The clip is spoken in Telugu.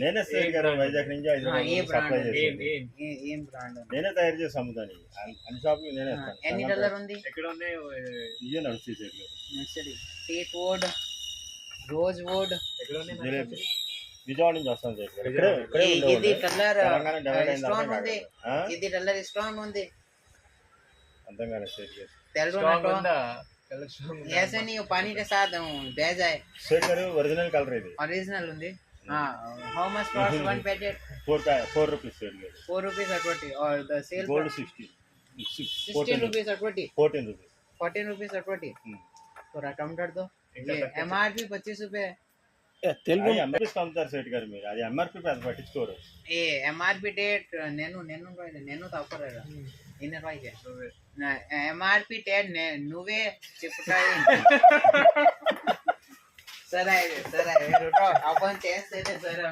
నేనే సేల్ గారు వైజాగ్ నుంచి ఏ హైదరాబాద్ బ్రాండ్ సప్లై చేసేది. ఏం బ్రాండ్ నేనే తయారు చేసి అమ్ముతాను అన్ని షాపులు నేనే ఎన్ని ఇస్తాను. డాలర్ ఉంది? ఎక్కడ ఉన్నాయి? ఇవే నడుస్తాయి సేల్ గారు. Nursery teak wood, rose would. ఎక్కడ ఉన్నాయి జిలేబీ విజయవాడ నుంచి వస్తాను సేల్ గారు. ఇక్కడే ఇక్కడే ఇది ఉండేవాళ్ళు. కలర్ తెలంగాణ డివైడ్ అయిన తర్వాత స్ట్రాంగ్ ఉంది. ఆ? ఇది కలర్ స్ట్రాంగ్ ఉంది. అర్థం కాలేదు సేల్ గారు. तेल స్ట్రాంగ్ ना ఉందా? కలర్ స్ట్రాంగ్ तो ऐसे नहीं वो पानी के साथ भेज जाए సేల్ గారు ఒరిజినల్ కలర్ ఇది ओरिजिनल ఉంది. How much cost one packet? 4 rupees sale గారు. 4 rupees or 20 और the sale gold 60 16 rupees or 20 14 rupees. 14 rupees or 20 थोड़ा कम कर दो. ఇంకా ये తక్కువ. MRP 25 रुपए తెలుగు ఎంఆర్పీ అమ్ముతారు సేట్ గారు. మీరు అది ఎంఆర్పీ పెద్ద పట్టించుకోరు. ये MRP डेट నేను తప్పరేగా ఇన్న రాయికే MRP 10 నువ్వే చెప్తాయి. సరే సరే आपण చేస్తే సరే